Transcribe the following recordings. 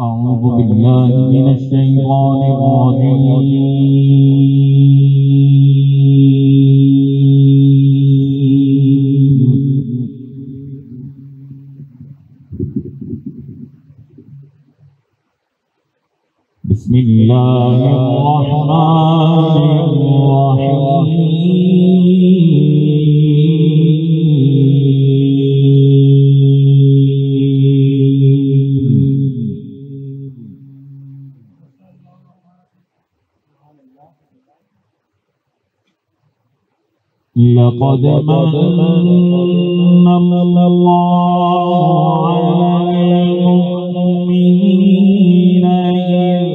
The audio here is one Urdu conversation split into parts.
أعوذ بالله من الشيطان الرجيم. بسم الله الرحمن الرحيم. لقد من الله على المؤمنين إذ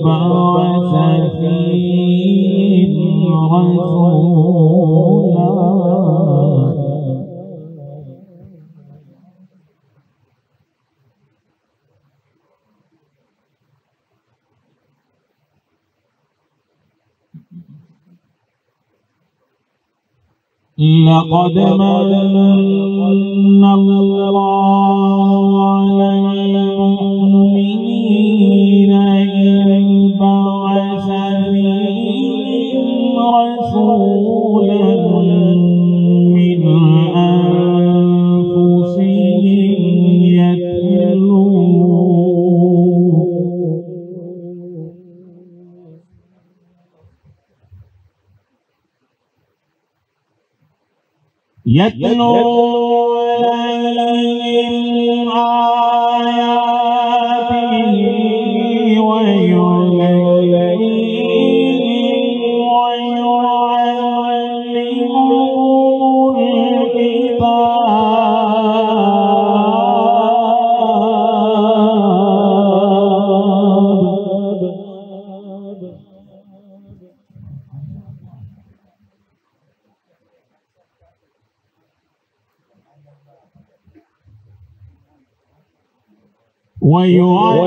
بعث فيهم رسولا لقد من الله على المؤمنين إذ بعث فيهم رسولا من أنفسهم يتلو عليهم آياته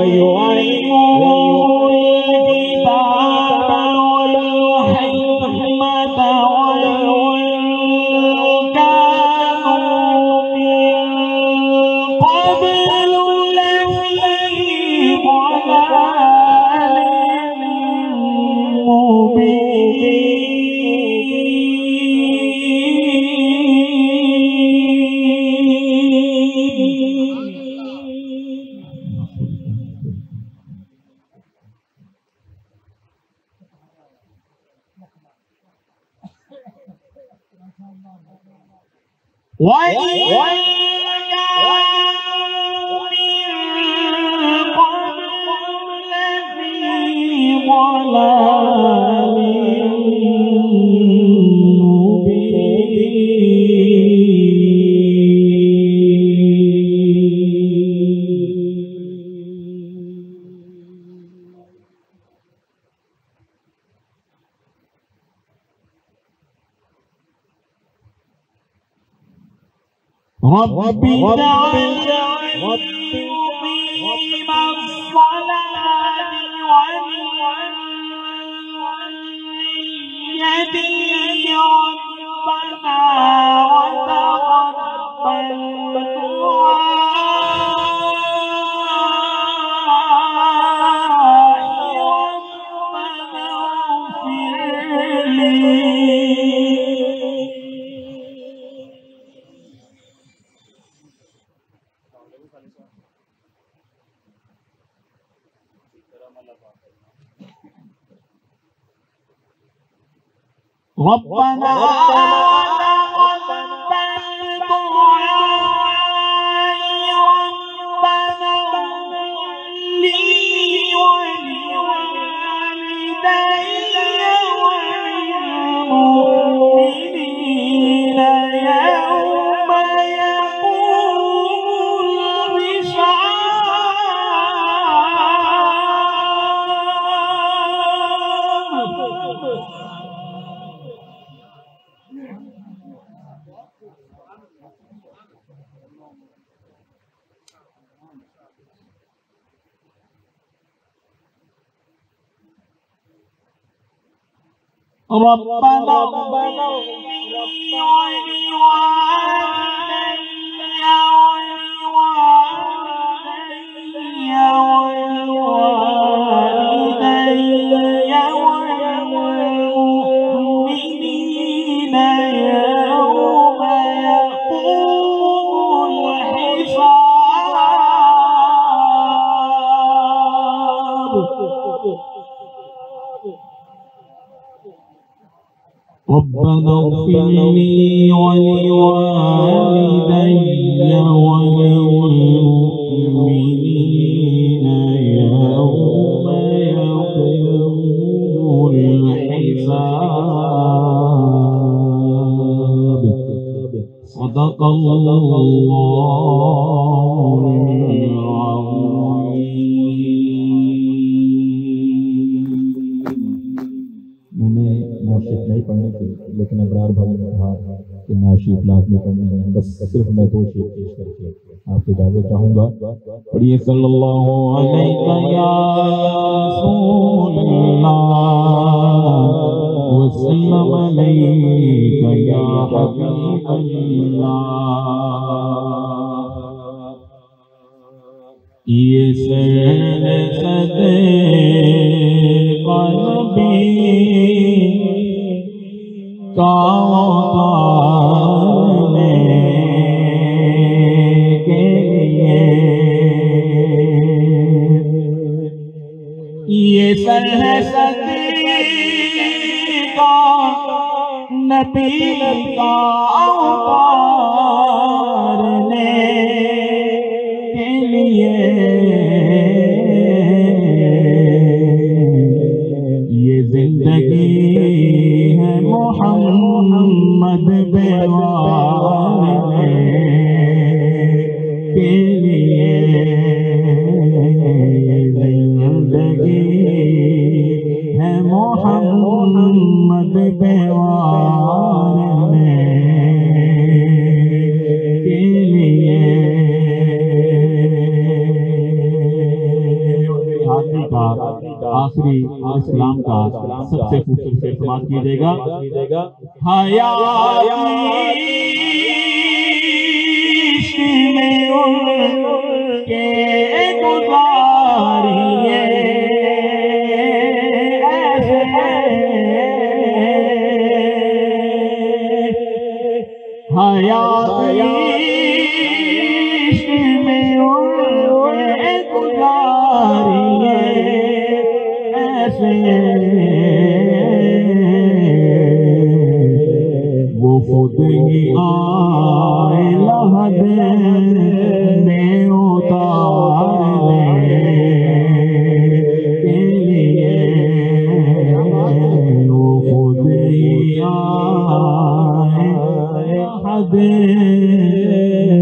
ويعلمهم الكتاب والحكمة وإن كانوا من قبل لفي ضلال مبين. رب اجعلني مقيم الصلاة ومن ذريتي ربنا وتقبل دعائي ربنا اغفر لي. ربنا تقبل دعائي ربنا اغفر لي ولوالدي وللمؤمنين يوم يقوم الحساب. ربنا اغفر لي ولوالدي ولوالدي ربنا اغفر لي ولوالدي وللمؤمنين يوم يقوم الحساب صدق الله نہیں پڑھنے تھے لیکن ابرار بھائی نے کہا کہ ناشید لازمی پڑھنے ہیں، بس صرف میں دو شعر پیش کر کے آپ سے اجازت چاہوں گا. پڑھیے صلی اللہ علیہ یا رسول اللہ وسلم علیک یا حبیب اللہ. یہ سرسدے قلبی اتارنے کے لیے یہ سرسدے کا نبی کا اتارنے کے لیے یہ زندگی ہے محمد بیوارنے کے لیے. زندگی ہے محمد بیوارنے کے لیے. آخری اسلام کا سب سے خوبصورت اعتماد کیجیے گا. حیات میں ان کے گزاریے ایسے حیات میں ان کے گزاریے وہ خود ہی آئے لحد میں اتارنے کے لیے. وہ خود ہی آئے لحد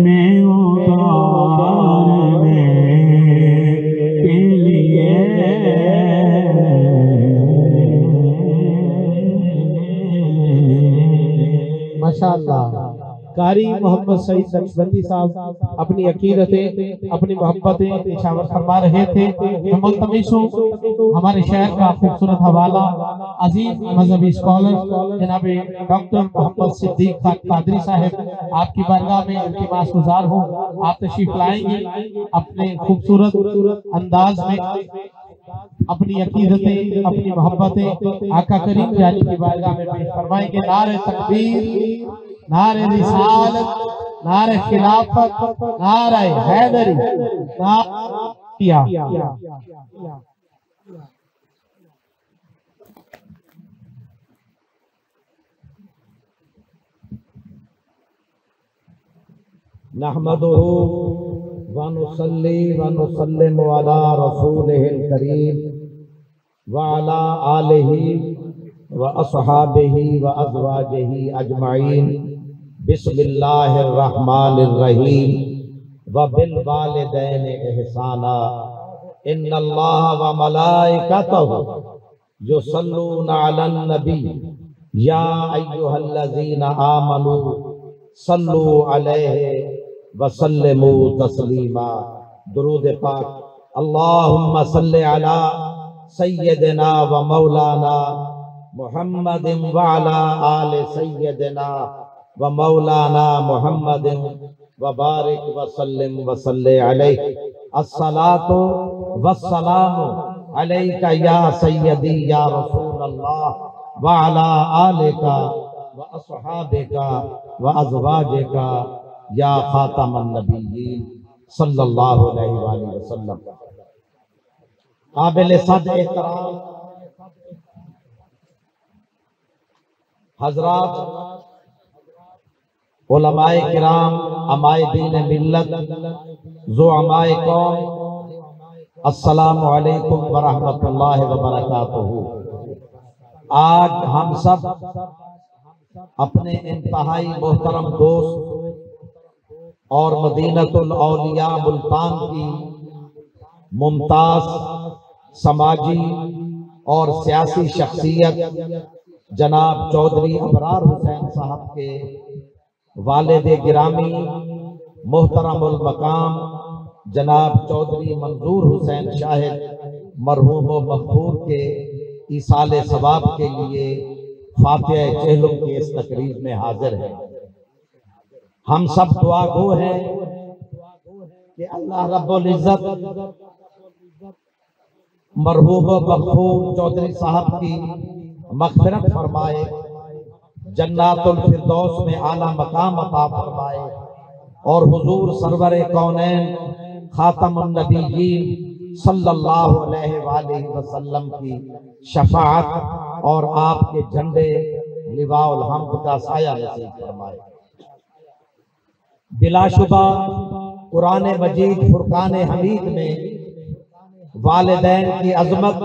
میں اتارنے کے لیے. ماشاءاللہ قاری محمد سعید نقشبندی صاحب اپنی عقیدتیں اپنی محبتیں نشاور فرما رہے تھے. میں ملتمس ہوں ہمارے شہر کا خوبصورت حوالہ عظیم مذہبی اسکالر جناب ڈاکٹر محمد صدیق قادری صاحب آپ کی بارگاہ میں التماس گزار ہوں آپ تشریف لائیں گے اپنے خوبصورت انداز میں اپنی عقیدتیں اپنی محبتیں آقا کریم جانی کی بارگاہ میں پیش فرمائیں گے. نعرہ تکبیر، نعرہ رسالت، نعرہ خلافت، نعرہ حیدری، نحمدہ ونصلی ونسلم علی رسولہ الکریم وعلی آلہ واصحابہ وازواجہ اجمعین. بسم اللہ الرحمن الرحیم. وبالوالدین احسانا ان اللہ وملائکتہ یصلون علی النبی یا ایھا الذین آمنوا صلو علیہ وسلموا تسلیما. درود پاک. اللہم صلی علی سیدنا و مولانا محمد وعلا آل سیدنا و مولانا محمد وبارک وسلم وصلی علیہ. الصلاۃ والسلام علیک یا سیدی یا رسول اللہ وعلا آلک واصحابک وازواجک یا خاتم النبیین صلی اللہ علیہ وآلہ وسلم. قابل صد احترام حضرات علماء کرام، امائے دین ملت، زعماء قوم، السلام علیکم ورحمۃ اللہ وبرکاتہ۔ آج ہم سب اپنے انتہائی محترم دوست اور مدینۃ الاولیاء ملتان کی ممتاز سماجی اور سیاسی شخصیت جناب چودھری ابرار حسین صاحب کے والد گرامی محترم المقام جناب چودھری منظور حسین شاہد مرحوم و مغفور کے ایصال ثواب کے لیے فاتحہ چہلم کی اس تقریب میں حاضر ہیں۔ ہم سب دعا گو ہیں کہ اللہ رب العزت مرحوم و مغفور چودھری صاحب کی مغفرت فرمائے، جنات الفردوس میں اعلیٰ مقام عطا فرمائے، اور حضور سرور کونین خاتم النبیین صلی اللہ علیہ وآلہ وسلم کی شفاعت اور آپ کے جھنڈے لواء الحمد کا سایہ نصیب فرمائے۔ بلا شبہ قرآن مجید فرقان حمید میں والدین کی عظمت،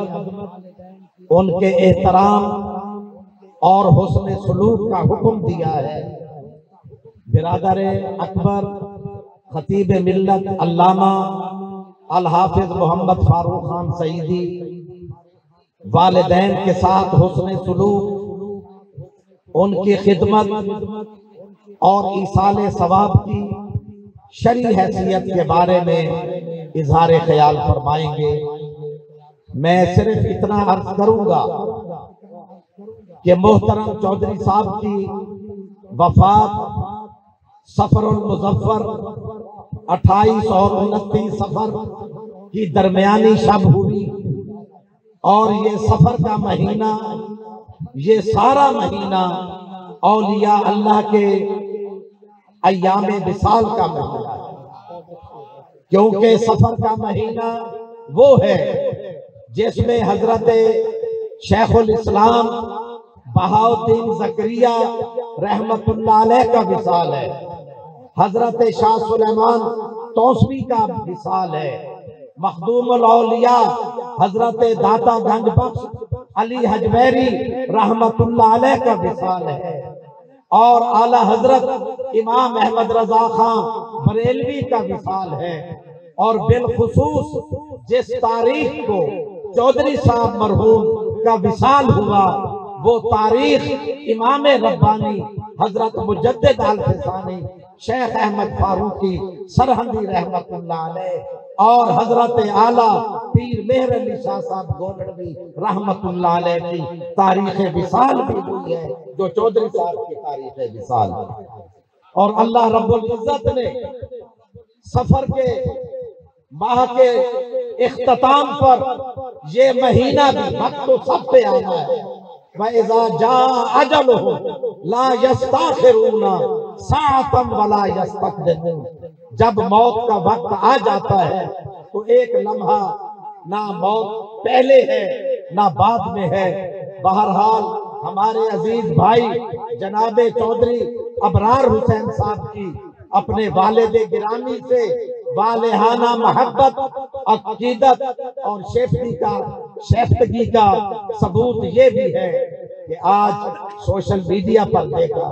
ان کے احترام اور حسن سلوک کا حکم دیا ہے۔ برادر اکبر خطیب ملت علامہ الحافظ محمد فاروق خان سعیدی والدین کے ساتھ حسن سلوک، ان کی خدمت اور ایصال ثواب کی شرعی حیثیت کے بارے میں اظہار خیال فرمائیں گے۔ میں صرف اتنا عرض کروں گا کہ محترم چودھری صاحب کی وفات سفر المظفر 28 اور 29 سفر کی درمیانی شب ہوئی، اور یہ سفر کا مہینہ، یہ سارا مہینہ اولیاء اللہ کے ایام وصال کا مہینہ ہے، کیونکہ سفر کا مہینہ وہ ہے جس میں حضرت شیخ الاسلام بہاؤالدین زکریا رحمت اللہ علیہ کا وصال ہے، حضرت شاہ سلیمان توسوی کا وصال ہے، مخدوم الاولیاء حضرت داتا گنج بخش علی حجویری رحمت اللہ علیہ کا وصال ہے، اور اعلیٰ حضرت امام احمد رضا خان بریلوی کا وصال ہے، اور بالخصوص جس تاریخ کو چودھری صاحب مرحوم کا وصال ہوا وہ تاریخ امام ربانی حضرت مجدد الفسانی شیخ احمد فاروقی سرہندی رحمت اللہ علیہ اور حضرت اعلیٰ پیر مہر علی شاہ صاحب گولڑوی رحمت اللہ علیہ کی تاریخ وصال بھی ہوئی ہے، جو چودھری صاحب کی تاریخ وصال ہے۔ اور اللہ رب العزت نے سفر کے ماہ کے اختتام پر یہ مہینہ بھی وقت تو سب پہ آنا ہے، وَإِذَا جَاءَ أَجَلُهُمْ لَا يَسْتَأْخِرُونَ سَاعَةً وَلَا يَسْتَقْدِمُونَ۔ جب موت کا وقت آ جاتا ہے تو ایک لمحہ نہ موت پہلے ہے نہ بعد میں ہے۔ بہرحال ہمارے عزیز بھائی جناب چودھری ابرار حسین صاحب کی اپنے والد گرامی سے والہانہ محبت، عقیدت اور شیفتگی کا ثبوت یہ بھی ہے کہ آج سوشل میڈیا پر دیکھا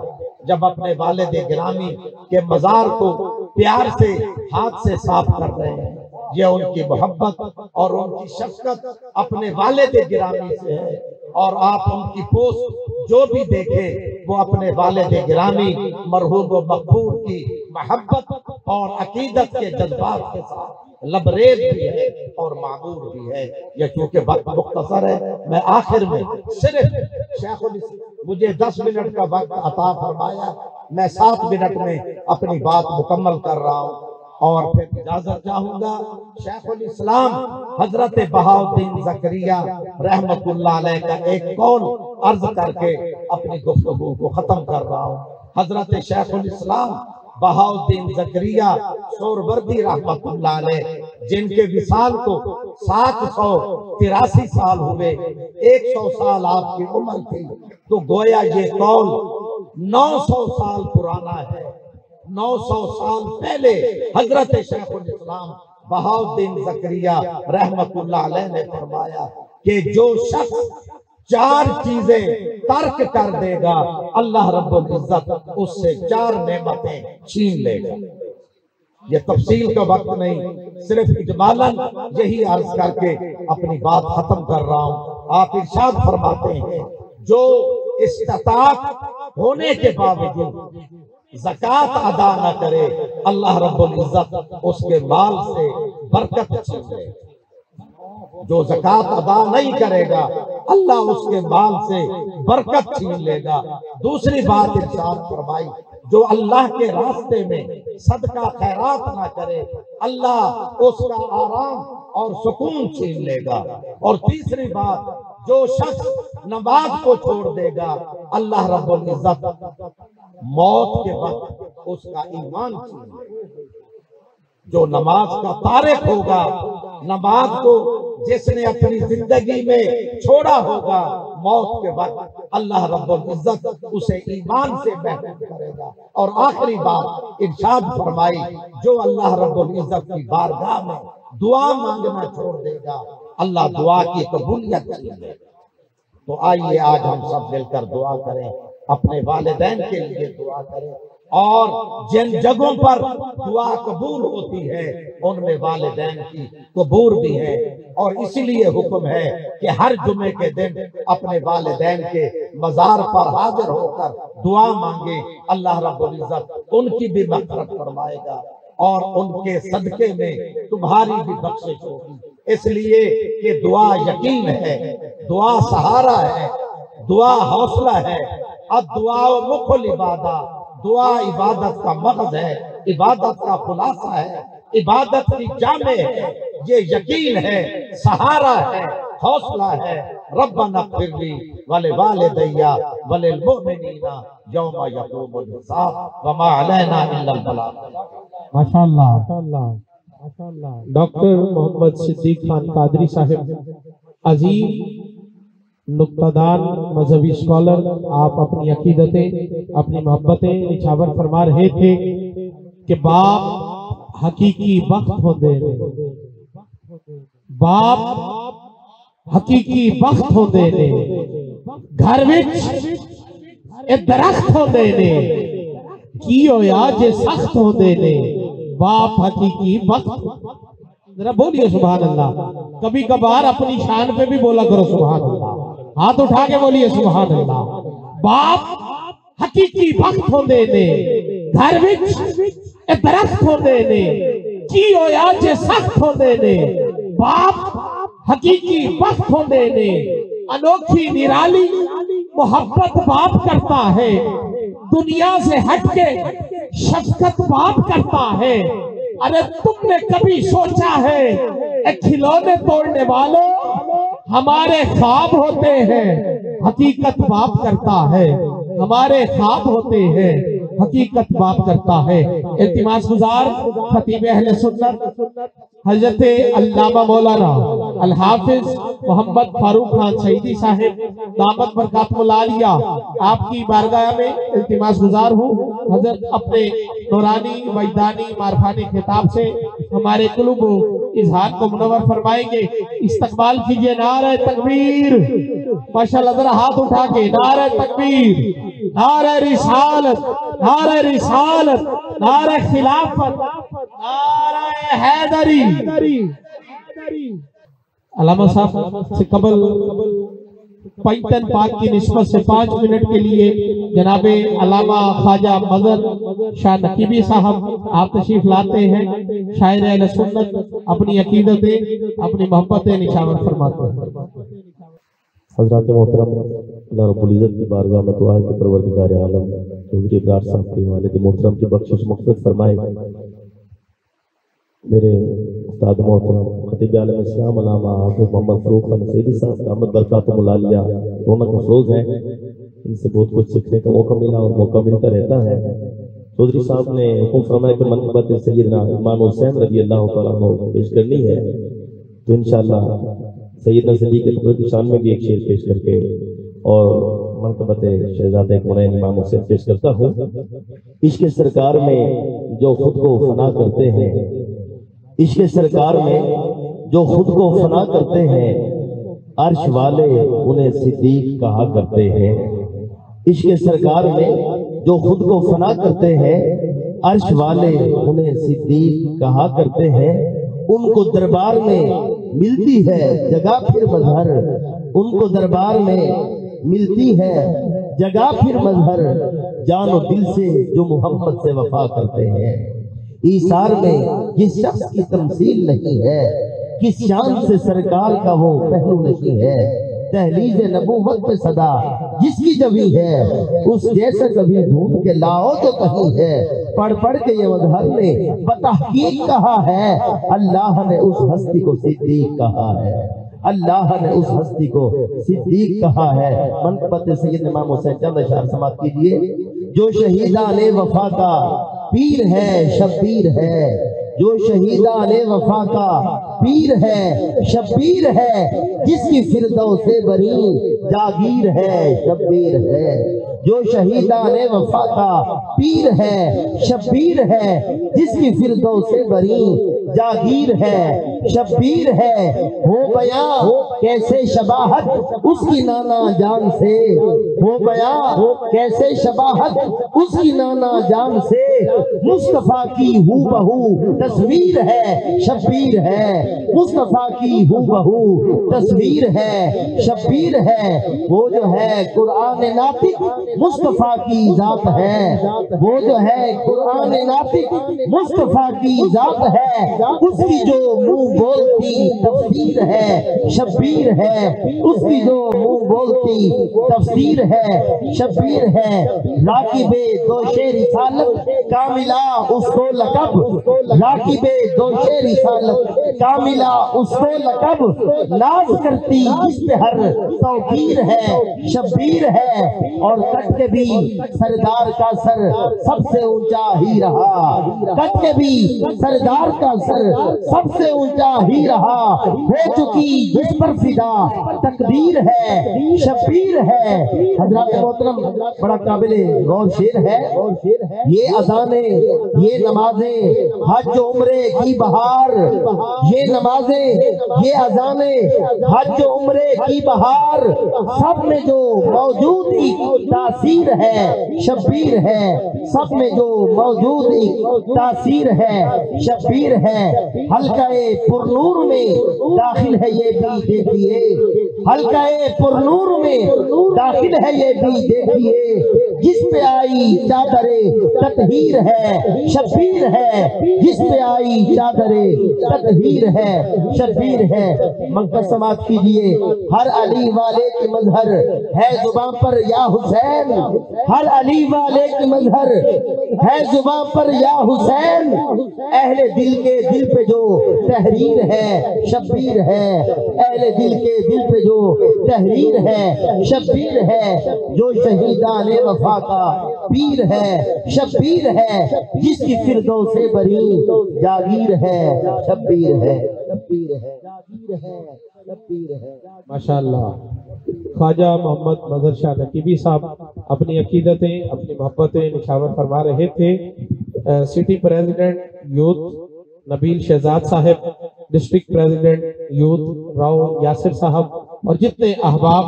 جب اپنے والد گرامی کے مزار کو پیار سے ہاتھ سے صاف کر رہے ہیں، یہ ان کی محبت اور ان کی شفقت اپنے والد گرامی سے ہے، اور آپ ان کی پوسٹ جو بھی دیکھیں وہ اپنے والد گرامی مرحوم و مغفور کی محبت اور عقیدت کے جذبات کے ساتھ لبریز بھی ہے اور معمور بھی ہے۔ یہ چونکہ وقت مختصر ہے، میں آخر میں صرف شیخ مجھے 10 منٹ کا وقت عطا فرمایا، میں 7 منٹ میں اپنی بات مکمل کر رہا ہوں، اور پھر اجازت چاہوں گا شیخ الاسلام حضرت بہاؤالدین زکریا رحمت اللہ علیہ کا ایک قول عرض کر کے اپنی گفتگو کو ختم کر رہا ہوں۔ حضرت شیخ الاسلام بہاؤالدین زکریا سہروردی رحمت اللہ علیہ جن کے وصال کو 783 سال ہوئے، 100 سال آپ کی عمر تھی، تو گویا یہ قول 900 سال پرانا ہے۔ 900 سال پہلے حضرت شیخ الاسلام بہاؤالدین زکریا رحمت اللہ علیہ نے فرمایا کہ جو شخص 4 چیزیں ترک کر دے گا، اللہ رب العزت اس سے 4 نعمتیں چھین لے گا۔ یہ تفصیل کا وقت نہیں، صرف اجمالاً یہی عرض کر کے اپنی بات ختم کر رہا ہوں۔ آپ ارشاد فرماتے ہیں جو استطاعت ہونے کے باوجود زکوٰۃ ادا نہ کرے، اللہ رب العزت اس کے مال سے برکت چھین لے گا۔ جو زکوٰۃ ادا نہیں کرے گا، اللہ اس کے مال سے برکت چھین لے گا۔ دوسری بات ارشاد فرمائی، جو اللہ کے راستے میں صدقہ خیرات نہ کرے، اللہ اس کا آرام اور سکون چھین لے گا۔ اور تیسری بات، جو شخص نماز کو چھوڑ دے گا، اللہ رب العزت موت کے وقت اس کا ایمان چھین لے گا۔ جو نماز کا تارک ہوگا، نماز کو جس نے اپنی زندگی میں چھوڑا ہوگا، موت کے وقت اللہ رب العزت اسے ایمان سے محروم کرے گا۔ اور آخری بات ارشاد فرمائی، جو اللہ رب العزت کی بارگاہ میں دعا مانگنا چھوڑ دے گا، اللہ دعا کی قبولیت چھین لے گا۔ تو آئیے آج ہم سب مل کر دعا کریں، اپنے والدین کے لیے دعا کریں، اور جن جگہوں پر دعا قبول ہوتی ہے ان میں والدین کی قبول بھی ہے، اور اسی لیے حکم ہے کہ ہر جمعے کے دن اپنے والدین کے مزار پر حاضر ہو کر دعا مانگے، اللہ رب العزت ان کی بھی مغفرت فرمائے گا اور ان کے صدقے میں تمہاری بھی بخشش ہوگی۔ اس لیے کہ دعا یقین ہے، دعا سہارا ہے، دعا حوصلہ ہے۔ اب دعا مخ العبادہ، دعا عبادت کا مغز ہے، عبادت کا خلاصہ ہے، عبادت کی جامع ہے، یہ یقین ہے، سہارا ہے، حوصلہ ہے۔ ربنا اغفر لی ولوالدی وللمؤمنین یوم یقوم الحساب وما علینا الا البلاغ۔ ماشاءاللہ ڈاکٹر محمد صدیق خان قادری صاحب، عظیم نقطہ دان مذہبی اسکالر، آپ اپنی عقیدتیں، اپنی محبتیں نچھاور فرما رہے تھے کہ باپ حقیقی وقت ہوندے نے، باپ حقیقی وقت ہوندے نے، گھر وچ اے درخت ہوندے نے، کی ہویا جے سخت ہوندے نے، باپ حقیقی وقت۔ ذرا بولیے سبحان اللہ، کبھی کبھار اپنی شان پہ بھی بولا کرو سبحان اللہ، ہاتھ اٹھا کے بولیے سبحان اللہ۔ باپ حقیقی وقت ہوندے نے، گھر وچ اے درخت ہوندے نے، کی ہویا جے سخت ہوندے نے، باپ حقیقی وقت ہوندے نے۔ انوکھی نرالی محبت باپ کرتا ہے، دنیا سے ہٹ کے شفقت باپ کرتا ہے۔ ارے تم نے کبھی سوچا ہے اے کھلونے توڑنے والوں، ہمارے خواب ہوتے ہیں، حقیقت باپ کرتا ہے، ہمارے خواب ہوتے ہیں، حقیقت باپ کرتا ہے۔ التماس گزار خطیب اہل سنت حضرت علامہ مولانا الحافظ محمد فاروق خان سعیدی صاحب دامت برکاتہ العالیہ، آپ کی بارگاہ میں التماس گزار ہوں، حضرت اپنے نورانی وجدانی معرفانی خطاب سے ہمارے قلوب و اذہان کو منور فرمائیں گے۔ استقبال کیجئے نعرہ تکبیر، ماشاءاللہ ذرا ہاتھ اٹھا کے نعرہ تکبیر، نعرہ رسالت، نعرہ رسالت، نعرہ خلافت، نعرہ حیدری۔ علامہ صاحب سے قبل پنجتن پاک کی نسبت سے 5 منٹ کے لیے جناب علامہ خواجہ مظہر شاہ نقیبی صاحب آپ تشریف لاتے ہیں، شاعر اہل سنت، اپنی عقیدتیں، اپنی محبتیں نچھاور فرماتے ہیں۔ حضرات محترم، اللہ رب العزت کی بارگاہ میں دعا ہے کہ پروردگار عالم حضور ابرار صاحب کے والد محترم کی بخشش مغفرت فرمائے۔ میرے استاد محترم خطیب عالم اسلام علامہ حافظ محمد فاروق خان سعیدی صاحب دامت برکاتہم العالیہ رونق افروز ہیں، ان سے بہت کچھ سیکھنے کا موقع ملا اور موقع ملتا رہتا ہے۔ چودھری صاحب نے حکم فرمایا کہ منقبت سیدنا امام حسین رضی اللہ تعالیٰ عنہ پیش کرنی ہے، تو انشاءاللہ سیدنا صدیق اکبر کی شان میں بھی ایک شعر پیش کر کے اور منقبت شہزادہ کونین امام حسین پیش کرتا ہوں۔ عشق سرکار میں جو خود کو فنا کرتے ہیں، عشق سرکار میں جو خود کو فنا کرتے ہیں، عرش والے انہیں صدیق کہا کرتے ہیں۔ عشق سرکار میں جو خود کو فنا کرتے ہیں، عرش والے انہیں صدیق کہا کرتے ہیں۔ ان کو دربار میں ملتی ہے جگہ پھر مظہر، ان کو دربار میں ملتی ہے جگہ پھر مظہر، جان و دل سے جو محمد سے وفا کرتے ہیں۔ ایثار میں جس شخص کی تمثیل نہیں ہے، کس شان سے سرکار کا وہ پہلو نہیں ہے، تحلیل نبوت پہ صدا جس کی جبھی ہے، اس جیسا کبھی ڈھونڈ کے لاؤ تو کہیں ہے۔ پڑھ پڑھ کے یہ مظہر نے بتحقیق کہا ہے، اللہ نے اس ہستی کو صدیق کہا ہے، اللہ نے اس ہستی کو صدیق کہا ہے۔ منقبت سید امام حسین چند اشعار سماعت کیجئے۔ جو شہیدان وفا کا پیر ہے شبیر ہے، جو شہیدان وفا کا پیر ہے شبیر ہے، جس کی فردوس بری جاگیر ہے شبیر ہے۔ جو شہیدان وفا کا پیر ہے شبیر ہے، جس کی فردوس بری جاگیر ہے شبیر ہے۔ ہو بیاں کیسے شباہت اس کی نانا جان سے، ہو بیاں کیسے شباہت اس کی نانا جان سے، مصطفیٰ کی ہو بہو تصویر ہے شبیر ہے، مصطفیٰ کی ہو بہو تصویر ہے شبیر ہے۔ وہ جو ہے قرآن ناطق مصطفیٰ کی ذات ہے، وہ جو ہے قرآن ناطق مصطفیٰ کی ذات ہے، اس کی جو منہ بولتی تفسیر ہے شبیر ہے، اس کی جو منہ بولتی تفسیر ہے شبیر ہے۔ راکب دوش رسالت کاملہ اس کو لقب، راکب دوش رسالت کاملہ اس کو لقب، ناز کرتی جس پہ ہر توقیر ہے شبیر ہے۔ اور کٹ کے بھی سردار کا سر سب سے اونچا ہی رہا، کٹ کے بھی سردار کا سر سب سے اونچا ہی رہا، ہو چکی جس پر فدا تقدیر ہے شبیر ہے۔ حضرات محترم بڑا قابل غور شعر ہے۔ یہ اذانیں یہ نمازیں حج و عمرے کی بہار، یہ نمازیں یہ اذانیں حج و عمرے کی بہار، سب میں جو موجود ایک تاثیر ہے شبیر ہے، سب میں جو موجود ایک تاثیر ہے شبیر ہے۔ حلقہ پرنور میں داخل ہے یہ بھی دیکھیے، حلقہ پرنور میں داخل ہے یہ بھی دیکھیے، جس پہ آئی چادر تطہیر ہے شبیر ہے، جس پہ آئی چادر تطہیر ہے شبیر ہے۔ منقبت سماعت کیجئے۔ ہر علی والے کی مظہر ہے زباں پر یا حسین، ہر علی والے کی مظہر ہے زباں پر یا حسین، اہل دل کے دل پہ جو تحریر ہے شبیر ہے، اہل دل کے دل پہ جو تحریر ہے شبیر ہے۔ جو شہیدان وفا کا پیر ہے شبیر ہے، جس کی فردوس بری جاگیر ہے شبیر ہے، شبیر ہے، جاگیر ہے، شبیر ہے۔ ماشاءاللہ خواجہ محمد مظہر شاہ نقیبی صاحب اپنی عقیدتیں اپنی محبتیں نشاور فرما رہے تھے۔ سٹی پریزیڈنٹ یوتھ نبیل شہزاد صاحب، district president youth Rao Yasir صاحب، اور جتنے احباب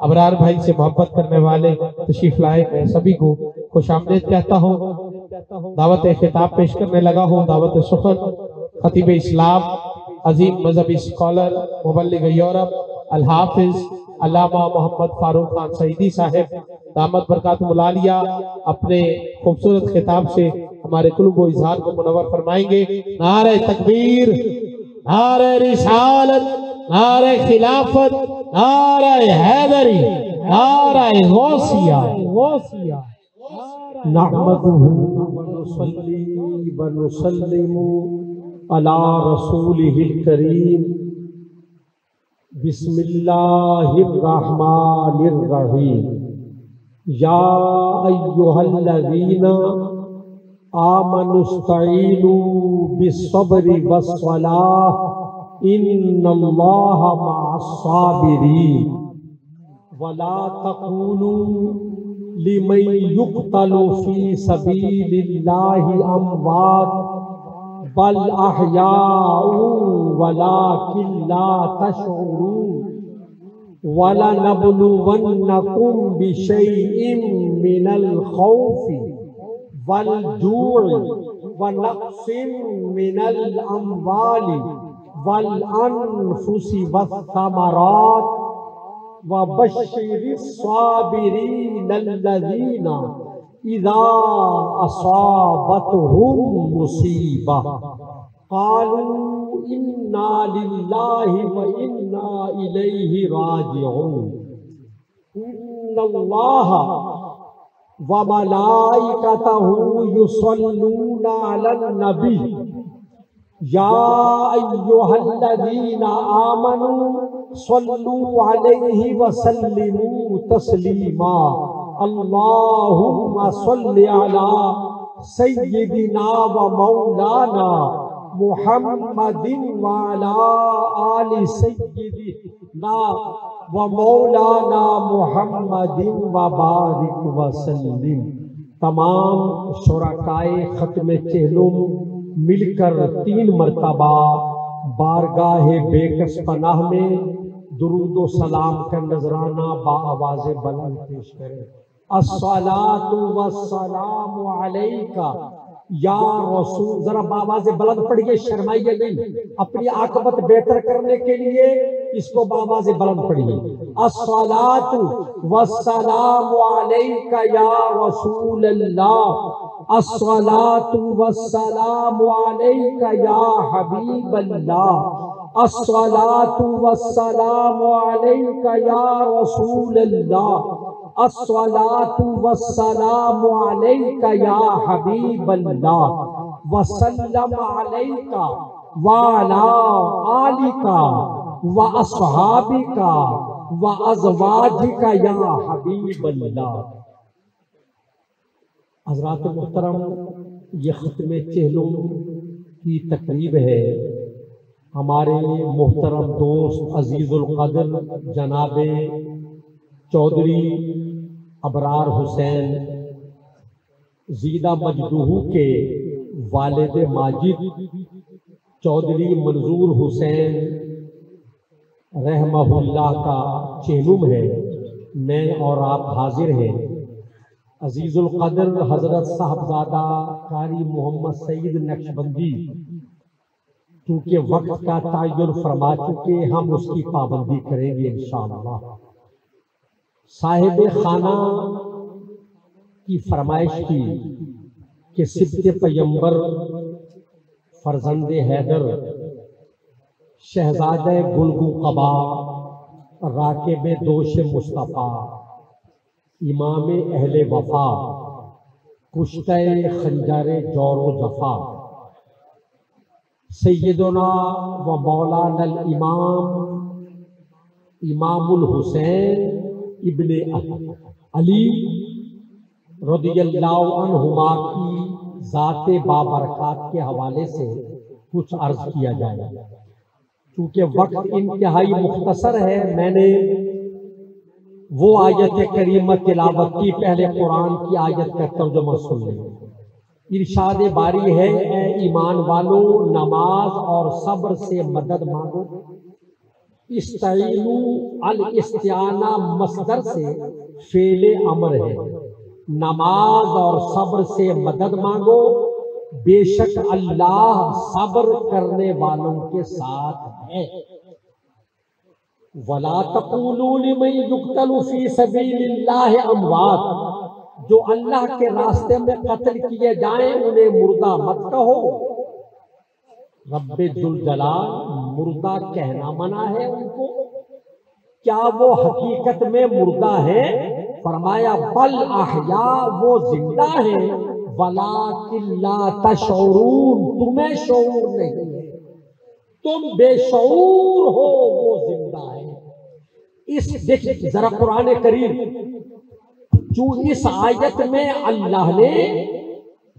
ابرار بھائی سے محبت کرنے والے تشریف لائے، میں سبھی کو خوش آمدید کہتا ہوں۔ دعوت خطاب پیش کرنے لگا ہوں۔ دعوت سخن خطیب اسلام، عظیم مذہبی اسکالر، مبلغ یورپ، الحافظ علامہ محمد فاروق خان سعیدی صاحب دامت برکاتہم العالیہ اپنے خوبصورت خطاب سے ہمارے قلوب و اذہان کو منور فرمائیں گے۔ نعرہ تکبیر، نعرہ رسالت، نعرہ خلافت، نعرہ حیدری، نعرہ غوثیہ۔ نحمدہ ونصلی ونسلم علی رسولہ الکریم۔ بسم اللہ الرحمن الرحیم۔ یا ایہا الذین آمنوا استعینوا بالصبر والصلاة ان اللہ مع الصابرین ولا تقولوا لمن يقتل في سبيل الله اموات بل احیاء ولكن لا تشعرون وَلَنَبْلُوَنَّكُمْ بِشَيْءٍ مِّنَ الْخَوْفِ وَالْجُوعِ وَنَقْصٍ مِّنَ الْأَمْوَالِ وَالْأَنفُسِ وَالثَّمَرَاتِ وَبَشِّرِ الصَّابِرِينَ الَّذِينَ إِذَا أَصَابَتْهُمْ مُصِيبَةٌ قَالُوا إِنَّا لِلَّهِ وَإِنَّا إِلَيْهِ راجعون إِنَّ اللَّهَ وَمَلَائِكَتَهُ يُصَلُّونَ عَلَى النَّبِيِّ يَا أَيُّهَا الَّذِينَ آمَنُوا صَلُّوا عَلَيْهِ وَسَلِّمُوا تَسْلِيمًا اللهم صل على سيدنا ومولانا محمد وعلى آل سيدنا ومولانا محمد وبارك وسلم۔ تمام شرکائے ختم چہلم مل کر 3 مرتبہ بارگاہ بے کس پناہ میں درود و سلام کا نذرانہ با آواز بلند پیش کریں۔ الصلاۃ والسلام علیکہ یا رسول، ذرا بآواز بلند پڑھیے، شرمائیے نہیں، اپنی عاقبت بہتر کرنے کے لیے اس کو بآواز بلند پڑھیے۔ الصلاۃ والسلام علیکہ یا رسول اللہ، الصلاۃ والسلام علیکہ یا حبیب اللہ، الصلاۃ والسلام علیکہ یا رسول اللہ، الصلاۃ والسلام علیکہ یا حبیب اللہ، وسلم علیکہ وعلی آلکہ واصحابکہ وازواجکہ یا حبیب اللہ۔ حضرات محترم، یہ ختم چہلم کی تقریب ہے۔ ہمارے محترم دوست عزیز القدر جناب چودھری ابرار حسین زیدہ مجدوہ کے والد ماجد چودھری منظور حسین رحمہ اللہ کا چہلم ہے۔ میں اور آپ حاضر ہیں۔ عزیز القدر حضرت صاحبزادہ قاری محمد سعید نقشبندی چونکہ وقت کا تعین فرما چکے، ہم اس کی پابندی کریں گے انشاءاللہ۔ صاحب خانہ کی فرمائش تھی کہ سبط پیمبر فرزند حیدر شہزادہ گلگو قبا راکب دوش مصطفیٰ امام اہل وفا کشتہ خنجر جور و جفا سیدنا و مولانا الامام امام الحسین ابن علی رضی اللہ عنہما کی ذات بابرکات کے حوالے سے کچھ عرض کیا جائے۔ چونکہ وقت انتہائی مختصر ہے، میں نے وہ آیت کریمہ تلاوت کی، پہلے قرآن کی آیت کا ترجمہ سن لیں۔ ارشاد باری ہے، اے ایمان والو نماز اور صبر سے مدد مانگو۔ استعینوا، الاستعانہ مصدر سے فعل امر ہے۔ نماز اور صبر سے مدد مانگو، بے شک اللہ صبر کرنے والوں کے ساتھ ہے۔ وَلَا تَقُولُوا لِمَن يُقْتَلُ فِي سَبِيلِ اللَّهِ أَمْوَاتٌ، جو اللہ کے راستے میں قتل کیے جائیں انہیں مردہ مت کہو۔ رب ذوالجلال مردہ کہنا منع ہے ان کو؟ کیا وہ حقیقت میں مردہ ہے؟ فرمایا بل احیاء، وہ زندہ ہیں، ولیکن لا تشعرون، تمہیں شعور نہیں ہے، تم بے شعور ہو، وہ زندہ ہے۔ اس دیکھ ذرا قرآن کریم، جو اس آیت میں اللہ نے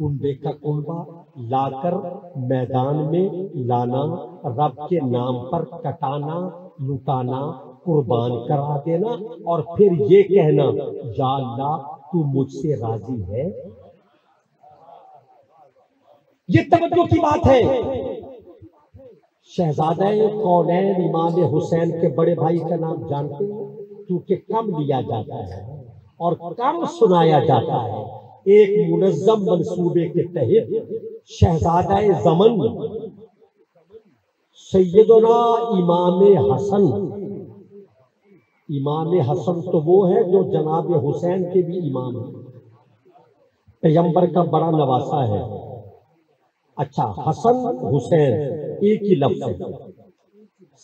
کنبے کا کنبا لا کر میدان میں لانا، رب کے نام پر کٹانا، لٹانا، قربان کرا دینا، اور پھر یہ کہنا یا اللہ تو مجھ سے راضی ہے۔ یہ توجہ کی بات ہے۔ شہزادہ کونین امام حسین کے بڑے بھائی کا نام جانتے ہیں؟ کیونکہ کم لیا جاتا ہے اور کم سنایا جاتا ہے۔ ایک منظم منصوبے کے تحت شہزادہ زمن سیدنا امام حسن، امام حسن تو وہ ہے جو جناب حسین کے بھی امام ہیں، پیغمبر کا بڑا نواسا ہے۔ اچھا، حسن حسین ایک ہی لفظ ہے۔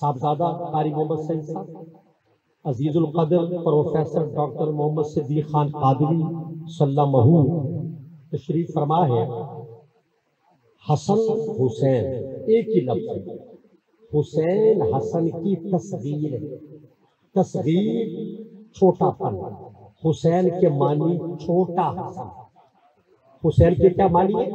صاحبزادہ قاری محمد سعید صاحب، عزیز القدر پروفیسر ڈاکٹر محمد صدیق خان قادری سلمہ تشریف فرما ہے۔ حسن حسین ایک ہی لفظ ہے۔ حسین حسن کی تصغیر ہے، تصغیر چھوٹا پن، حسین کے معنی چھوٹا حسن، حسین کے کیا معنی ہے؟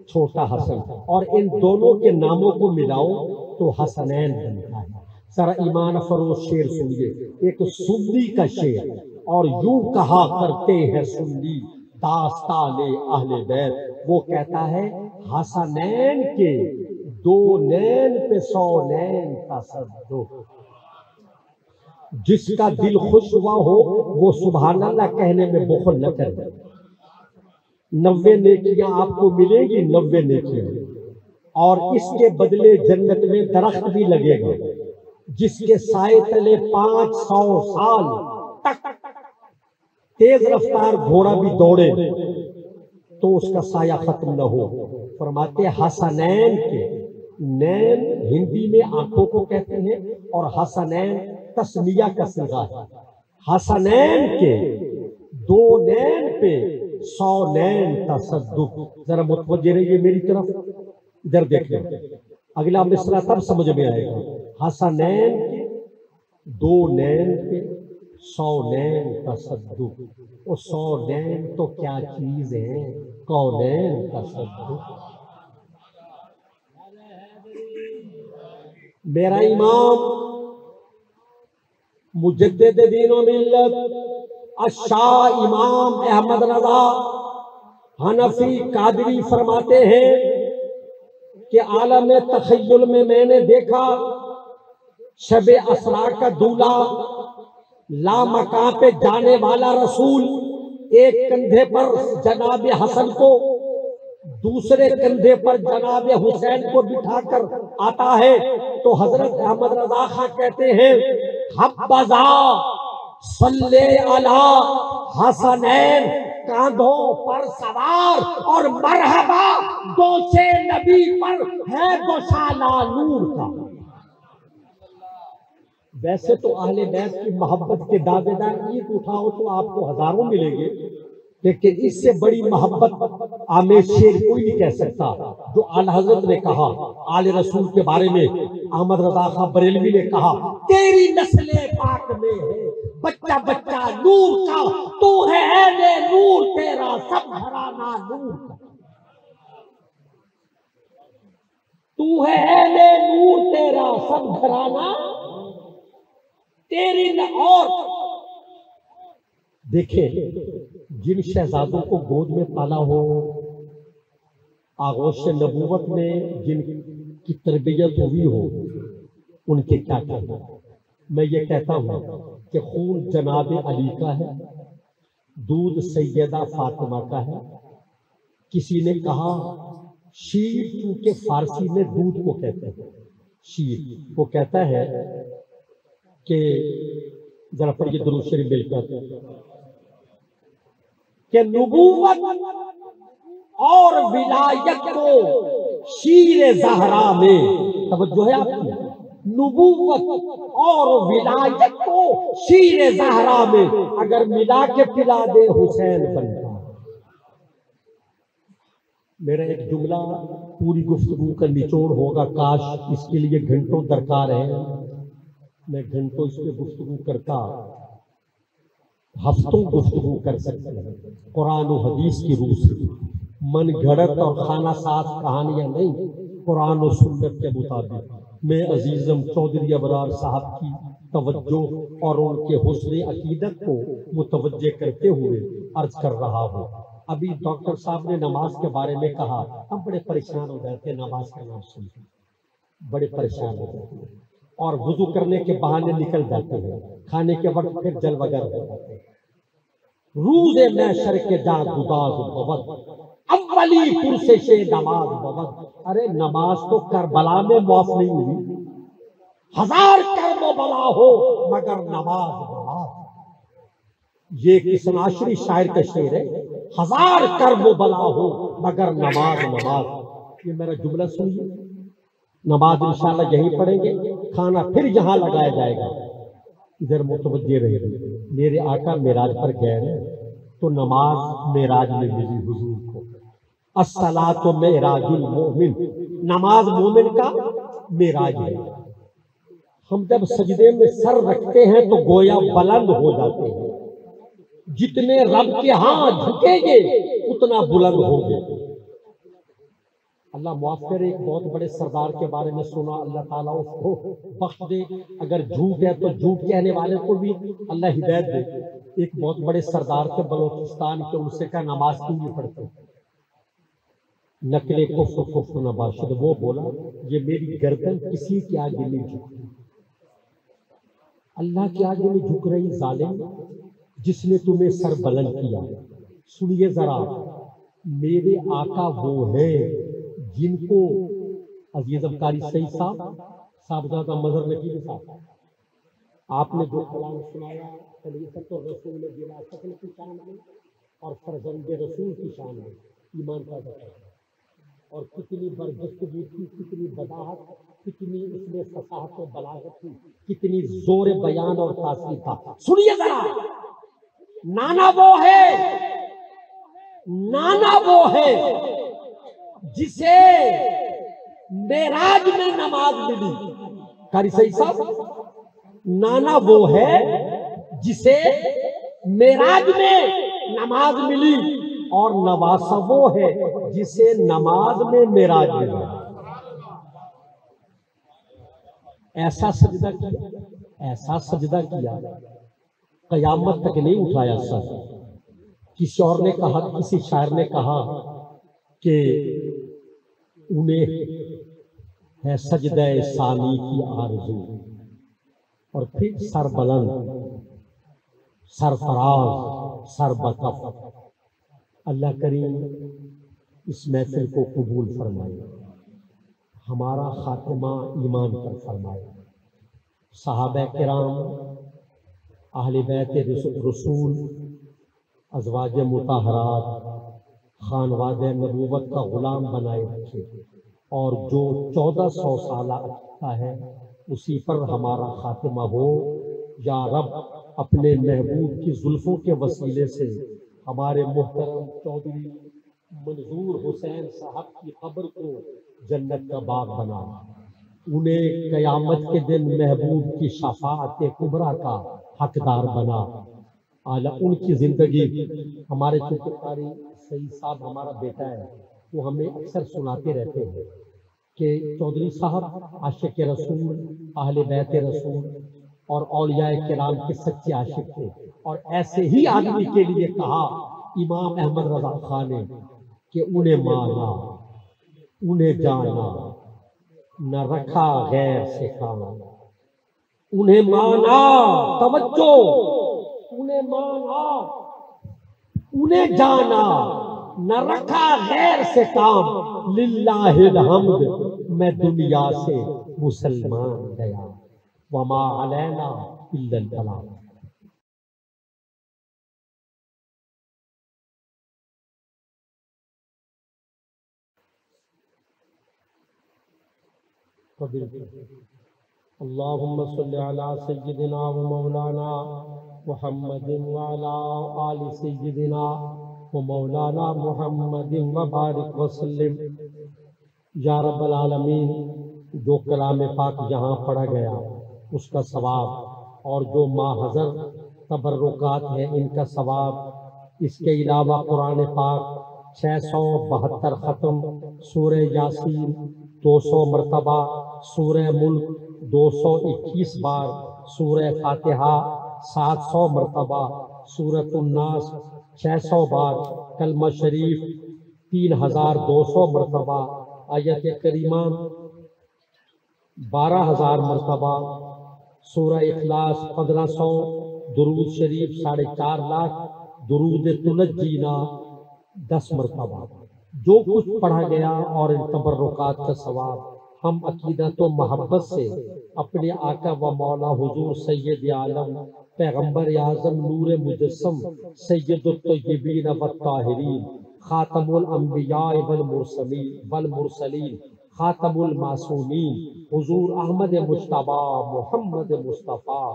چھوٹا حسن، اور ان دونوں کے ناموں کو ملاؤ تو حسنین بنتا ہے۔ ذرا ایمان فروز شعر سنیے، ایک سنی کا شعر، اور یوں کہا کرتے ہیں سنی داستان اہل بیت، وہ کہتا ہے حسنین کے دو نین پہ سو نین تصدق، جس کا دل خوش ہوا ہو وہ سبحان اللہ کہنے میں بخل نہ کرے۔ 90 نیکیاں آپ کو ملے گی، 90 نیکیاں، اور اس کے بدلے جنت میں درخت بھی لگے گا جس کے سائے تلے 500 سال تک تیز رفتار گھوڑا بھی دوڑے تو اس کا سایہ ختم نہ ہو۔ فرماتے حسنین کے، نین ہندی میں آنکھوں کو کہتے ہیں اور حسنین تسمیہ کا صیغہ ہے۔ حسنین کے دو نین پہ 100 نین تصدق۔ ذرا متوجہ رہیے میری طرف، ادھر دیکھیں، اگلا مصرع تب سمجھ میں آئے گا۔ حسنین کے دو نین پہ 100 نین تصدق، وہ 100 نین تو کیا چیز ہے، کونین تصدق۔ میرا امام مجدد دین و ملت الشاہ امام احمد رضا حنفی قادری فرماتے ہیں کہ عالم تخیل میں نے دیکھا شب اسرا کا دولہ لامکان پہ جانے والا رسول ایک کندھے پر جناب حسن کو، دوسرے کندھے پر جناب حسین کو بٹھا کر آتا ہے تو حضرت احمد رضا خان کہتے ہیں حبذا صلی علی حسنین، کاندھوں پر سوار، اور مرحبا دوشے نبی پر ہے گوشالہ نور کا۔ ویسے تو اہل بیت کی محبت کے دعوے دار ایک اٹھاؤ تو آپ کو ہزاروں ملیں گے، لیکن اس سے بڑی محبت آمیز شعر کوئی نہیں کہہ سکتا جو اعلی حضرت نے کہا آل رسول کے بارے میں۔ احمد رضا خان بریلوی نے کہا تیری نسل پاک میں ہے بچہ بچہ نور کا، تو ہے اہل نور تیرا سب گھرانہ نور کا، تو ہے اہل نور تیرا سب گھرانہ تیری۔ اور دیکھیں جن شہزادوں کو گود میں پالا ہو، آغوش نبوت میں جن کی تربیت ہوئی ہو، ان کے کیا کہنا۔ میں یہ کہتا ہوں کہ خون جناب علی کا ہے، دودھ سیدہ فاطمہ کا ہے۔ کسی نے کہا شیر، کیونکہ فارسی میں دودھ کو کہتے ہیں شیر، وہ کہتا ہے کہ ذرا پڑھیے درود شریف مل کر کہ نبوت اور ولایت کو شیر زہرا میں، توجہ ہے آپ کی، نبوت اور ولایت کو شیر زہرا میں اگر ملا کے پلا دے حسین بنتا۔ میرا ایک جملہ پوری گفتگو کا نچوڑ ہوگا، کاش اس کے لیے گھنٹوں درکار ہے، میں گھنٹوں اس پہ گفتگو کرتا، ہفتوں گفتگو کر سکتے ہیں قرآن و حدیث کی روح سے۔ من گھڑت اور خانہ ساز کہانیاں نہیں، قرآن و سنت کے مطابق میں عزیزم چودھری ابرار صاحب کی توجہ اور ان کے حسن عقیدت کو متوجہ کرتے ہوئے عرض کر رہا ہوں۔ ابھی ڈاکٹر صاحب نے نماز کے بارے میں کہا، ہم بڑے پریشان ہو جاتے ہیں نماز کا نام سن کے، بڑے پریشان ہو جاتے ہیں اور وضو کرنے کے بہانے نکل جاتے ہیں، کھانے کے وقت پھر جل وگر ہو جاتے ہیں۔ روز محشر کے جا گداز بود اولی پرسش نماز بود۔ ارے نماز تو کربلا میں معاف نہیں ہوئی، ہزار کرب و بلا ہو مگر نماز نماز۔ یہ کسن عاشری شاعر کا شعر ہے، ہزار کرب و بلا ہو مگر نماز نماز۔ یہ میرا جملہ سنیے، نماز انشاءاللہ یہی پڑھیں گے، کھانا پھر یہاں لگایا جائے گا۔ ادھر متوجہ رہے گی، میرے آقا معراج پر گئے تو نماز معراج میں ملی حضور کو۔ الصلاۃ معراج المومن، نماز مومن کا معراج ہے۔ ہم جب سجدے میں سر رکھتے ہیں تو گویا بلند ہو جاتے ہیں، جتنے رب کے ہاں جھکیں گے اتنا بلند ہوں گے۔ اللہ معاف کرے، ایک بہت بڑے سردار کے بارے میں سنا، اللہ تعالیٰ اس کو بخش دے، اگر جھوٹ ہے تو جھوٹ کہنے والے کو بھی اللہ ہدایت دے۔ ایک بہت بڑے سردار کے بلوچستان کے، ان سے کہا نماز کیوں نہیں پڑھتے؟ نقل کفر نباشد، وہ بولا یہ میری گردن کسی کے آگے نہیں جھکتی، اللہ کے آگے نہیں جھک رہی ظالم جس نے تمہیں سر بلند کیا۔ سنیے ذرا، میرے آقا وہ ہیں جن کو عزیز ابکاری سعید صاحبزادہ مظہر نقیب صاحب، آپ نے جو کلام سنایا خلیفۃ الرسول بلا شکل کی شان میں اور فرزند رسول کی شان میں ایمان کا ذکر ہے، اور کتنی برجستگی تھی، کتنی بداحت، کتنی اس میں فصاحت و بلاغت تھی، کتنی زور بیان اور تاثیر تھا۔ سنیے ذرا، نانا وہ ہے، نانا وہ ہے جسے معراج میں نماز ملی۔ قاری سعید صاحب، نانا وہ ہے جسے معراج میں نماز ملی، اور نواسا وہ ہے جسے نماز میں معراج ملی۔ ایسا سجدہ کیا، ایسا سجدہ کیا، قیامت تک نہیں اٹھایا سر۔ کسی اور نے کہا، کسی شاعر نے کہا کہ انہیں ہے سجدہ ثانی کی آرزو، اور پھر سر بلند، سر فراز، سر بکف۔ اللہ کریم اس محفل کو قبول فرمائے، ہمارا خاتمہ ایمان پر فرمائے۔ صحابہ کرام، اہل بیت رسول، ازواج مطہرات، خانواد نبوت کا غلام بنائے رکھے، اور جو 1400 سالہ عقیدہ ہے اسی پر ہمارا خاتمہ ہو۔ یا رب، اپنے محبوب کی زلفوں کے وسیلے سے ہمارے محترم چودھری منظور حسین صاحب کی قبر کو جنت کا باغ بنا، انہیں قیامت کے دن محبوب کی شفاعت کبریٰ کا حقدار بنا۔ اعلیٰ ان کی زندگی، ہمارے چونکہ قاری سعید صاحب ہمارا بیٹا ہے، وہ ہمیں اکثر سناتے رہتے ہیں کہ چودھری صاحب عاشق رسول، اہل بیت رسول اور اولیاء کرام کے سچے عاشق تھے، اور ایسے ہی آدمی کے لیے کہا امام احمد رضا خان نے کہ انہیں مانا، انہیں جانا، نہ رکھا غیر سے کام۔ انہیں مانا، توجہ، انہیں مانا، انہیں جانا، نہ رکھا غیر سے کام۔ للہ الحمد، میں دنیا سے مسلمان گیا، وما علینا الا البلاغ۔ اللہم صلی علی سیدنا و مولانا محمد وعلی آل سیدنا و مولانا محمد وبارک وسلم۔ یا رب العالمین، جو کلام پاک یہاں پڑھا گیا اس کا ثواب، اور جو ماحضر تبرکات ہیں ان کا ثواب، اس کے علاوہ قرآن پاک 672 ختم، سورہ یاسین 200 مرتبہ، سورہ ملک 221 بار، سورہ فاتحہ 700 مرتبہ، سورۃ الناس 600 بار، کلمہ شریف 3200 مرتبہ، آیت کریمہ 12000 مرتبہ، سورہ اخلاص 1500، درود شریف 4.5 لاکھ، درود تنجینا 10 مرتبہ۔ جو کچھ پڑھا گیا اور ان تبرکات کا ثواب ہم عقیدت و محبت سے اپنے آقا و مولا حضور سید عالم پیغمبر اعظم نور مجسم سید الطیبین والطاہرین خاتم الانبیاء والمرسلین خاتم المعصومین حضور احمد مجتبی محمد مصطفیٰ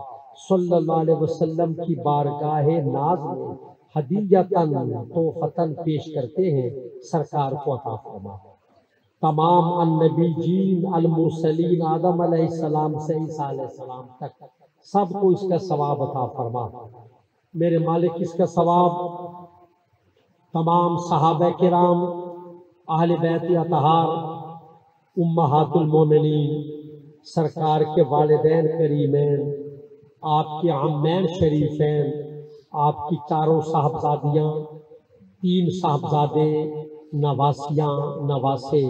صلی اللہ علیہ وسلم کی بارگاہ ناز میں ہدیتاً تحفتاً پیش کرتے ہیں، سرکار کو عطا فرما۔ تمام النبیین المرسلین آدم علیہ السلام سے عیسیٰ علیہ السلام تک سب کو اس کا ثواب عطا فرما۔ میرے مالک اس کا ثواب تمام صحابہ کرام، اہل بیت اطہار، امہات المومنین، سرکار کے والدین کریمین، آپ کے عمین شریفین، آپ کی 4 صاحبزادیاں، 3 صاحبزادے، نواسیاں، نواسے،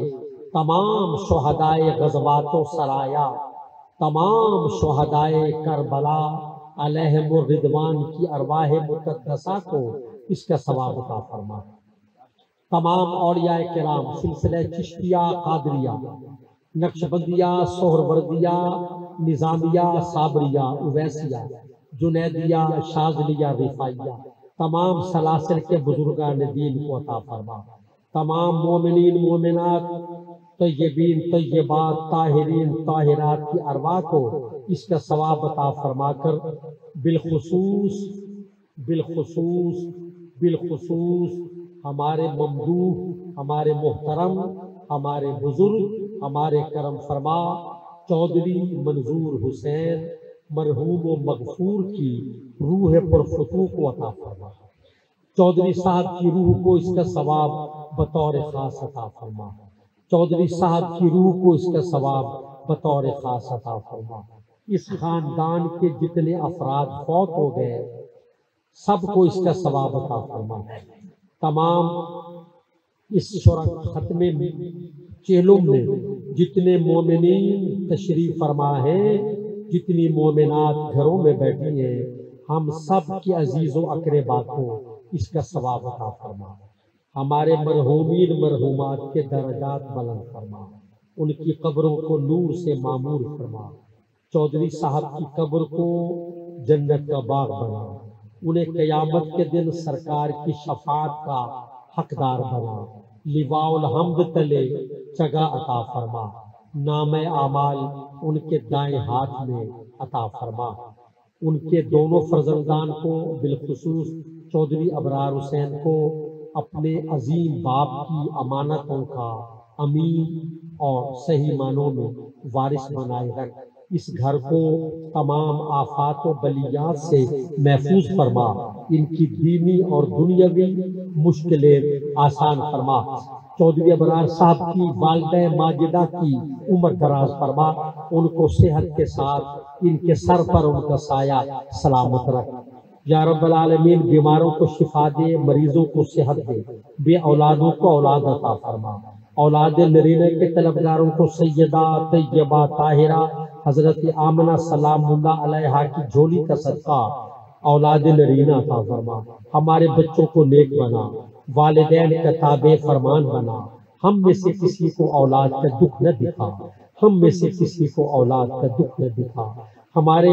تمام شہدائے غزوات و سرایا، تمام شہدائے کربلا علیہم الرضوان کی ارواح مقدسہ کو اس کا ثواب عطا فرما۔ تمام اولیاء کرام، سلسلہ چشتیہ، قادریہ، نقشبندیہ، سہروردیہ، نظامیہ، صابریہ، اویسیہ، جنیدیہ، شاذلیہ، رفاعیہ، تمام سلاسل کے بزرگان دین کو عطا فرما۔ تمام مومنین، مومنات، طیبین، طیبات، طاہرین، طاہرات کی ارواح کو اس کا ثواب عطا فرما کر بالخصوص ہمارے ممدوح، ہمارے محترم، ہمارے بزرگ، ہمارے کرم فرما چودھری منظور حسین مرحوم و مغفور کی روح پرفتوح کو عطا فرما۔ چودھری صاحب کی روح کو اس کا ثواب بطور خاص عطا فرما۔ چودھری صاحب کی روح کو اس کا ثواب بطور خاص عطا فرما۔ اس خاندان کے جتنے افراد فوت ہو گئے سب کو اس کا ثواب عطا فرما۔ تمام اس ختم چہلم میں جتنے مومنین تشریف فرما ہیں، جتنی مومنات گھروں میں بیٹھی ہیں، ہم سب کی عزیز و اقربا کو اس کا ثواب عطا فرما۔ ہمارے مرحومین مرحومات کے درجات بلند فرما، ان کی قبروں کو نور سے معمور فرما۔ چودھری صاحب کی قبر کو جنت کا باغ بنا، انہیں قیامت کے دن سرکار کی شفاعت کا حقدار بنا۔ لواء الحمد تلے جگہ عطا فرما، نام اعمال ان کے دائیں ہاتھ میں عطا فرما۔ ان کے دونوں فرزندان کو، بالخصوص چودھری ابرار حسین کو، اپنے عظیم باپ کی امانتوں کا امین اور صحیح معنوں میں وارث بنائے رکھ۔ اس گھر کو تمام آفات و بلیات سے محفوظ فرما، ان کی دینی اور دنیاوی مشکلیں آسان فرما۔ چودھری ابرار صاحب کی والدہ ماجدہ کی عمر دراز فرما، ان کو صحت کے ساتھ ان کے سر پر ان کا سایہ سلامت رکھ۔ یا رب العالمین، بیماروں کو شفا دے، مریضوں کو صحت دے، بے اولادوں کو اولاد عطا فرما۔ اولاد نرینہ کے طلبگاروں کو سیدہ طیبہ طاہرہ حضرت آمنہ سلام اللہ علیہا کی جھولی کا صدقہ اولاد نرینہ عطا فرما۔ ہمارے بچوں کو نیک بنا، والدین کا تابع فرمان بنا۔ ہم میں سے کسی کو اولاد کا دکھ نہ دکھا، ہم میں سے کسی کو اولاد کا دکھ نہ دکھا۔ ہمارے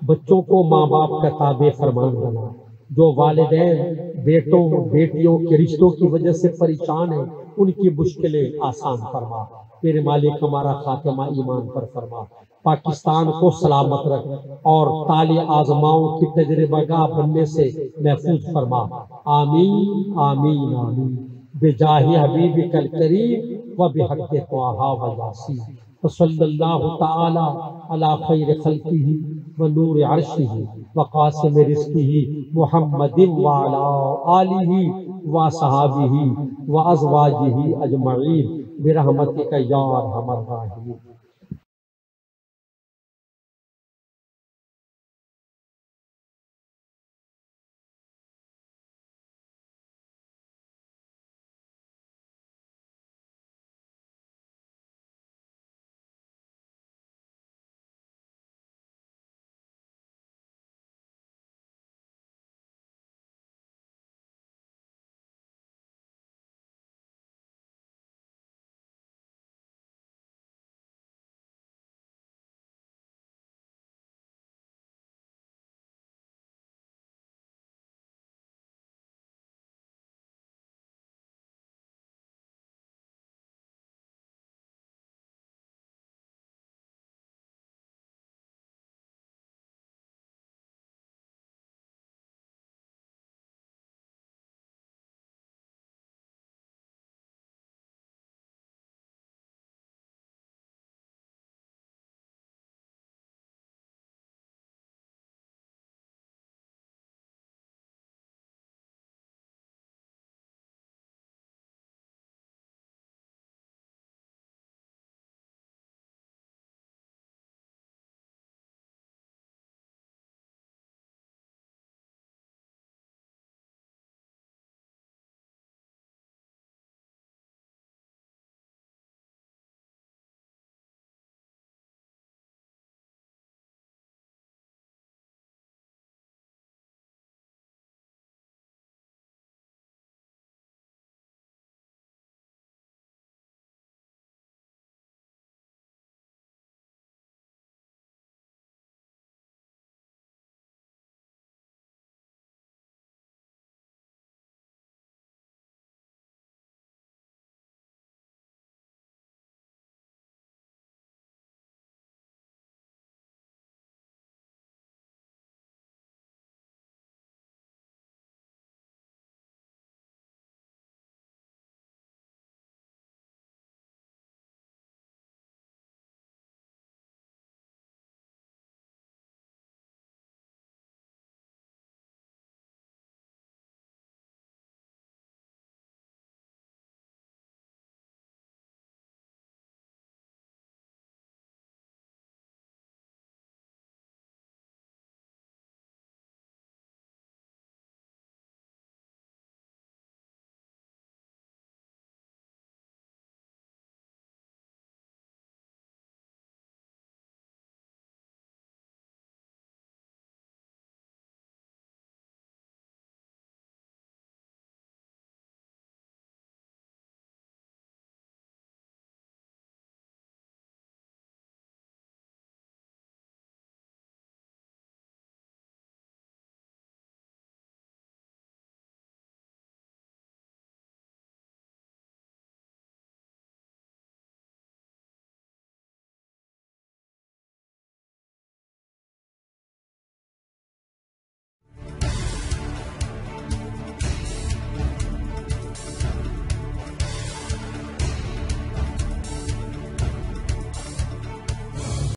بچوں کو ماں باپ کا تابع فرمان بنا۔ جو والدین بیٹوں بیٹیوں کے رشتوں کی وجہ سے پریشان ہیں، ان کی مشکلیں آسان فرما۔ میرے مالک، ہمارا خاتمہ ایمان پر فرما۔ پاکستان کو سلامت رکھ اور طال آزماؤں کی تجربہ گاہ بننے سے محفوظ فرما۔ آمین آمین آمین، بجاہ حبیبک الکریم و بحق طٰہٰ و یاسین، وصلی اللہ تعالی علی خیر خلقہ ونور عرشه وقاسم رزقه محمد وعلى آله وصحابه وأزواجه أجمعين برحمتك يا أرحم الراحمين.